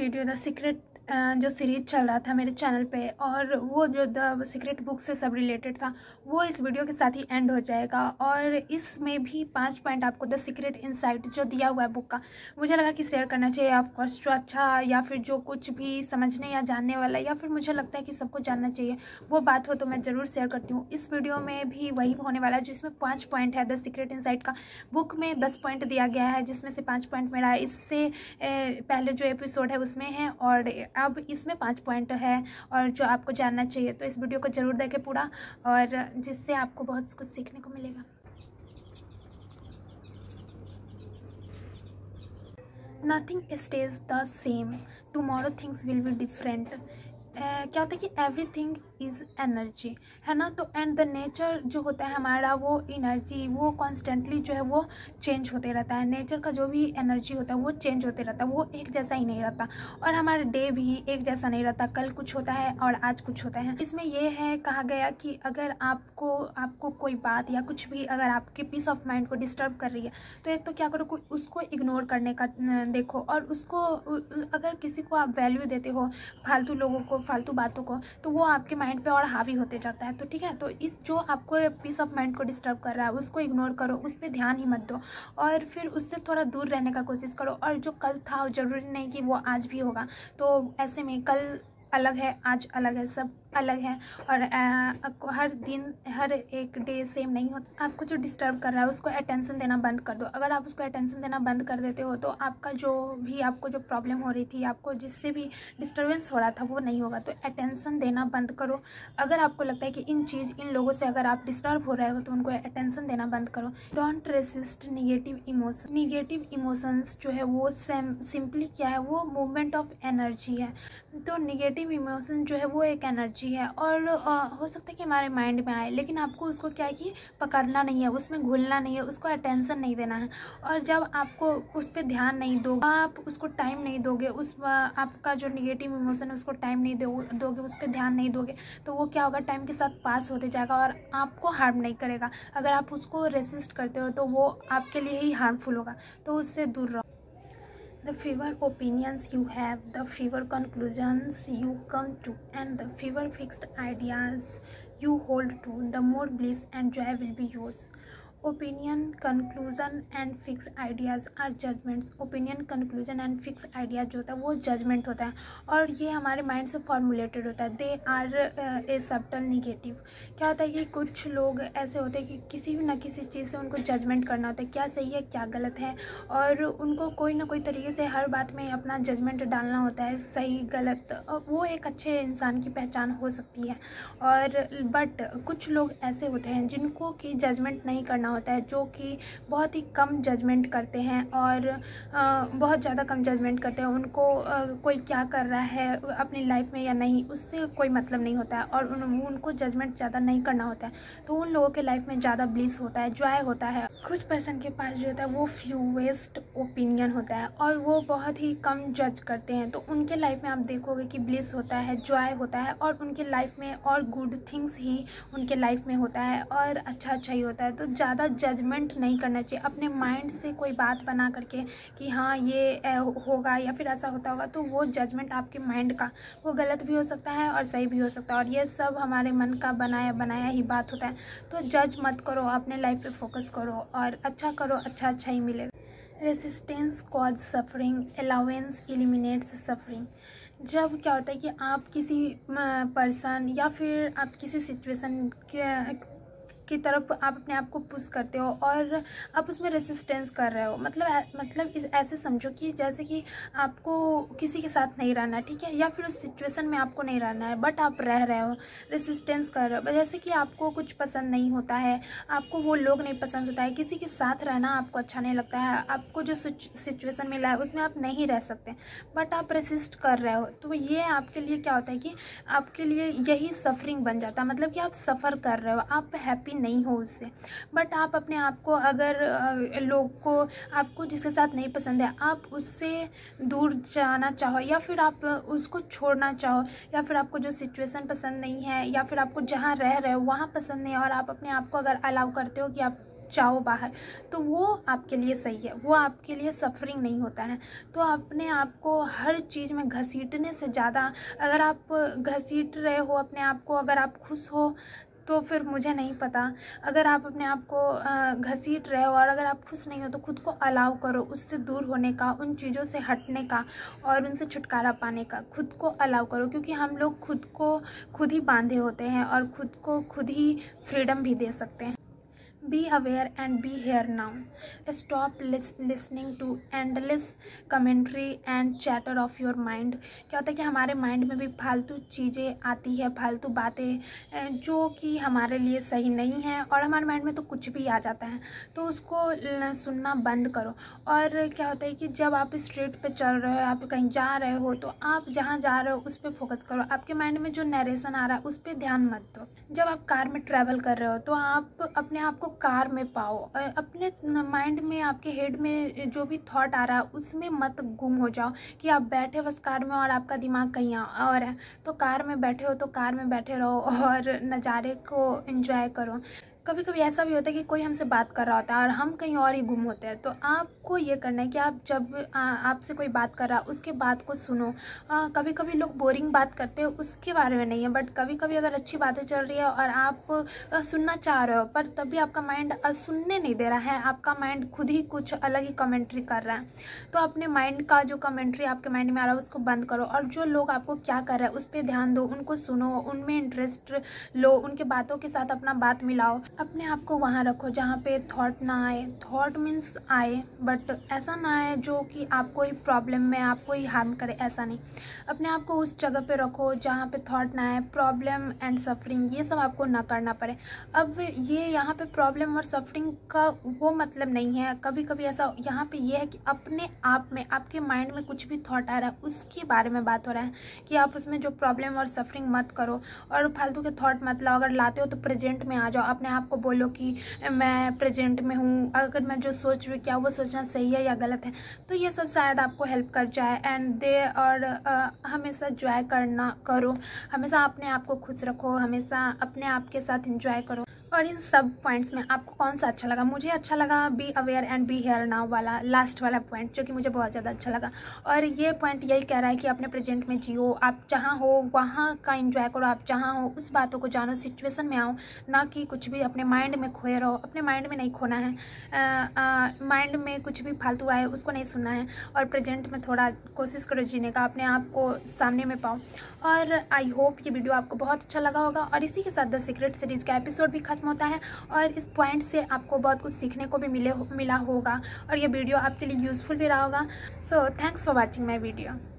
Video the secret जो series चल रहा था मेरे चैनल पे, और वो जो द सीक्रेट बुक से सब रिलेटेड था, वो इस वीडियो के साथ ही एंड हो जाएगा। और इसमें भी 5 पॉइंट आपको द सीक्रेट इनसाइट जो दिया हुआ है बुक का, मुझे लगा कि शेयर करना चाहिए। ऑफकोर्स जो अच्छा या फिर जो कुछ भी समझने या जानने वाला, या फिर मुझे लगता है कि सबको जानना चाहिए वो बात हो, तो मैं ज़रूर शेयर करती हूँ। इस वीडियो में भी वही होने वाला है जिसमें 5 पॉइंट है द सीक्रेट इनसाइट का। बुक में 10 पॉइंट दिया गया है, जिसमें से 5 पॉइंट मेरा इससे पहले जो एपिसोड है उसमें है, और अब इसमें 5 पॉइंट है और जो आपको जानना चाहिए। तो इस वीडियो को ज़रूर देखें पूरा, और जिससे आपको बहुत कुछ सीखने को मिलेगा। Nothing stage the same, tomorrow things will be different. क्या होता है कि एवरीथिंग इज़ एनर्जी, है ना। तो एंड द नेचर जो होता है हमारा, वो एनर्जी वो कॉन्स्टेंटली जो है वो चेंज होते रहता है। नेचर का जो भी एनर्जी होता है वो चेंज होते रहता है, वो एक जैसा ही नहीं रहता। और हमारा डे भी एक जैसा नहीं रहता, कल कुछ होता है और आज कुछ होता है। इसमें ये है कहा गया कि अगर आपको कोई बात या कुछ भी अगर आपके पीस ऑफ माइंड को डिस्टर्ब कर रही है, तो एक तो क्या करो, उसको इग्नोर करने का देखो। और उसको अगर किसी को आप वैल्यू देते हो, फालतू लोगों को, फालतू बातों को, तो वो आपके माइंड पे और हावी होते जाता है। तो ठीक है, तो इस जो आपको पीस ऑफ माइंड को डिस्टर्ब कर रहा है उसको इग्नोर करो, उस पर ध्यान ही मत दो, और फिर उससे थोड़ा दूर रहने का कोशिश करो। और जो कल था जरूरी नहीं कि वो आज भी होगा। तो ऐसे में कल अलग है, आज अलग है, सब अलग है। और हर दिन हर एक डे सेम नहीं होता। आपको जो डिस्टर्ब कर रहा है उसको अटेंशन देना बंद कर दो। अगर आप उसको अटेंशन देना बंद कर देते हो तो आपका आपको जो प्रॉब्लम हो रही थी, आपको जिससे भी डिस्टर्बेंस हो रहा था, वो नहीं होगा। तो अटेंशन देना बंद करो। अगर आपको लगता है कि इन लोगों से अगर आप डिस्टर्ब हो रहे हो, तो उनको अटेंशन देना बंद करो। Don't resist negative emotion. Negative emotions जो है वो सिंपली क्या है, वो मूवमेंट ऑफ एनर्जी है। तो निगेटिव इमोशन जो है वो एक एनर्जी है, और हो सकता है कि हमारे माइंड में आए, लेकिन आपको उसको क्या है कि पकड़ना नहीं है, उसमें घुलना नहीं है, उसको अटेंशन नहीं देना है। और जब आपको उस पर ध्यान नहीं दोगे, आप उसको टाइम नहीं दोगे, आपका जो निगेटिव इमोशन है उसको टाइम नहीं दोगे, उस पर ध्यान नहीं दोगे, तो वो क्या होगा, टाइम के साथ पास होते जाएगा और आपको हार्म नहीं करेगा। अगर आप उसको रेसिस्ट करते हो तो वो आपके लिए ही हार्मफुल होगा, तो उससे दूर रहो। The fewer opinions you have, the fewer conclusions you come to, and the fewer fixed ideas you hold to, the more bliss and joy will be yours. Opinion, conclusion and fixed ideas are judgments. Opinion, conclusion and fixed idea जो होता है वो judgement होता है, और ये हमारे mind से फॉर्मुलेटेड होता है। They are a subtle negative. क्या होता है कि कुछ लोग ऐसे होते हैं कि किसी भी ना किसी चीज़ से उनको जजमेंट करना होता है, क्या सही है क्या गलत है, और उनको कोई ना कोई तरीके से हर बात में अपना जजमेंट डालना होता है, सही गलत। वो एक अच्छे इंसान की पहचान हो सकती है। और बट कुछ लोग ऐसे होते हैं जिनको कि जजमेंट नहीं करना होता है, जो कि बहुत ही कम जजमेंट करते हैं, और बहुत ज़्यादा कम जजमेंट करते हैं। उनको कोई क्या कर रहा है अपनी लाइफ में या नहीं, उससे कोई मतलब नहीं होता है, और उनको जजमेंट ज़्यादा नहीं करना होता है। तो उन लोगों के लाइफ में ज़्यादा ब्लिस होता है, जॉय होता है। कुछ पर्सन के पास जो होता है वो फ्यूएस्ट ओपिनियन होता है, और वो बहुत ही कम जज करते हैं। तो उनके लाइफ में आप देखोगे कि ब्लिस होता है, जॉय होता है, और उनके लाइफ में और गुड थिंग्स ही उनके लाइफ में होता है, और अच्छा ही होता है। तो ज़्यादा जजमेंट नहीं करना चाहिए। अपने माइंड से कोई बात बना करके कि हाँ ये होगा या फिर ऐसा होता होगा, तो वो जजमेंट आपके माइंड का वो गलत भी हो सकता है और सही भी हो सकता है, और ये सब हमारे मन का बनाया ही बात होता है। तो जज मत करो, अपने लाइफ पे फोकस करो और अच्छा करो, अच्छा ही मिलेगा। Resistance cause suffering, allowance eliminates suffering. जब क्या होता है कि आप किसी पर्सन या फिर आप किसी सिचुएशन की तरफ आप अपने आप को पुश करते हो, और आप उसमें रेसिस्टेंस कर रहे हो, मतलब ऐसे समझो कि जैसे कि आपको किसी के साथ नहीं रहना है, ठीक है, या फिर उस सिचुएशन में आपको नहीं रहना है, बट आप रह रहे हो, रेसिस्टेंस कर रहे हो। जैसे कि आपको कुछ पसंद नहीं होता है, आपको वो लोग नहीं पसंद होता है, किसी के साथ रहना आपको अच्छा नहीं लगता है, आपको जो सिचुएशन मिला है उसमें आप नहीं रह सकते, बट आप रेसिस्ट कर रहे हो। तो ये आपके लिए क्या होता है कि आपके लिए यही सफरिंग बन जाता है, मतलब कि आप सफ़र कर रहे हो, आप हैप्पी नहीं हो उससे। बट आप अपने आप को अगर लोग को आपको जिसके साथ नहीं पसंद है, आप उससे दूर जाना चाहो, या फिर आप उसको छोड़ना चाहो, या फिर आपको जो सिचुएशन पसंद नहीं है, या फिर आपको जहाँ रह रहे हो वहाँ पसंद नहीं है, और आप अपने आप को अगर अलाउ करते हो कि आप जाओ बाहर, तो वो आपके लिए सही है, वो आपके लिए सफरिंग नहीं होता है। तो अपने आप को हर चीज़ में घसीटने से ज़्यादा, अगर आप घसीट रहे हो अपने आप को, अगर आप खुश हो तो फिर मुझे नहीं पता, अगर आप अपने आप को घसीट रहे हो और अगर आप खुश नहीं हो तो खुद को अलाउ करो उससे दूर होने का, उन चीज़ों से हटने का और उनसे छुटकारा पाने का। खुद को अलाउ करो, क्योंकि हम लोग खुद को खुद ही बांधे होते हैं और खुद को खुद ही फ्रीडम भी दे सकते हैं। Be aware and be here now. Stop listening to endless commentary and chatter of your mind. क्या होता है कि हमारे माइंड में भी फालतू चीज़ें आती है, फालतू बातें जो कि हमारे लिए सही नहीं है, और हमारे माइंड में तो कुछ भी आ जाता है, तो उसको सुनना बंद करो। और क्या होता है कि जब आप स्ट्रीट पे चल रहे हो, आप कहीं जा रहे हो, तो आप जहाँ जा रहे हो उस पर फोकस करो। आपके माइंड में जो नरेशन आ रहा है उस पर ध्यान मत दो। जब आप कार में ट्रैवल कर रहे हो तो आप अपने आप को कार में पाओ, अपने माइंड में, आपके हेड में जो भी थॉट आ रहा है उसमें मत गुम हो जाओ कि आप बैठे बस कार में और आपका दिमाग कहीं और है। तो कार में बैठे हो तो कार में बैठे रहो और नज़ारे को एंजॉय करो। कभी कभी ऐसा भी होता है कि कोई हमसे बात कर रहा होता है और हम कहीं और ही गुम होते हैं, तो आपको ये करना है कि आप जब आपसे कोई बात कर रहा है उसके बात को सुनो। कभी कभी लोग बोरिंग बात करते हैं उसके बारे में नहीं है, बट कभी कभी अगर अच्छी बातें चल रही है और आप सुनना चाह रहे हो पर तभी आपका माइंड सुनने नहीं दे रहा है, आपका माइंड खुद ही कुछ अलग ही कमेंट्री कर रहा है, तो अपने माइंड का जो कमेंट्री आपके माइंड में आ रहा है उसको बंद करो और जो लोग आपको क्या कर रहे हैं उस पर ध्यान दो, उनको सुनो, उनमें इंटरेस्ट लो, उनके बातों के साथ अपना बात मिलाओ। अपने आप को वहाँ रखो जहाँ पे थॉट ना आए। थॉट मीन्स आए बट ऐसा ना आए जो कि आपको ही प्रॉब्लम में आपको ही हार्म करे, ऐसा नहीं। अपने आप को उस जगह पे रखो जहाँ पे थॉट ना आए, प्रॉब्लम एंड सफरिंग ये सब आपको ना करना पड़े। अब ये यहाँ पे प्रॉब्लम और सफरिंग का वो मतलब नहीं है, कभी कभी ऐसा यहाँ पे ये है कि अपने आप में, आपके माइंड में कुछ भी थॉट आ रहा है उसके बारे में बात हो रहा है कि आप उसमें जो प्रॉब्लम और सफरिंग मत करो और फालतू के थॉट मत लाओ। अगर लाते हो तो प्रेजेंट में आ जाओ, अपने आप को बोलो कि मैं प्रेजेंट में हूँ, अगर मैं जो सोच रही हूँ क्या वो सोचना सही है या गलत है। तो ये सब शायद आपको हेल्प कर जाए एंड दे और हमेशा एंजॉय करना करो, हमेशा अपने आप को खुश रखो, हमेशा अपने आप के साथ एंजॉय करो। और इन सब पॉइंट्स में आपको कौन सा अच्छा लगा? मुझे अच्छा लगा be aware and be here now वाला लास्ट वाला पॉइंट, जो कि मुझे बहुत ज़्यादा अच्छा लगा। और ये पॉइंट यही कह रहा है कि अपने प्रेजेंट में जियो, आप जहाँ हो वहाँ का एंजॉय करो, आप जहाँ हो उस बातों को जानो, सिचुएशन में आओ, ना कि कुछ भी अपने माइंड में खोए रहो। अपने माइंड में नहीं खोना है, माइंड में कुछ भी फालतू आए उसको नहीं सुनना है और प्रेजेंट में थोड़ा कोशिश करो जीने का, अपने आप को सामने में पाओ। और आई होप ये वीडियो आपको बहुत अच्छा लगा होगा। और इसी के साथ द सीक्रेट सीरीज़ का एपिसोड भी खत्म होता है और इस पॉइंट से आपको बहुत कुछ सीखने को भी मिला होगा और ये वीडियो आपके लिए यूज़फुल भी रहा होगा। So thanks for watching my video.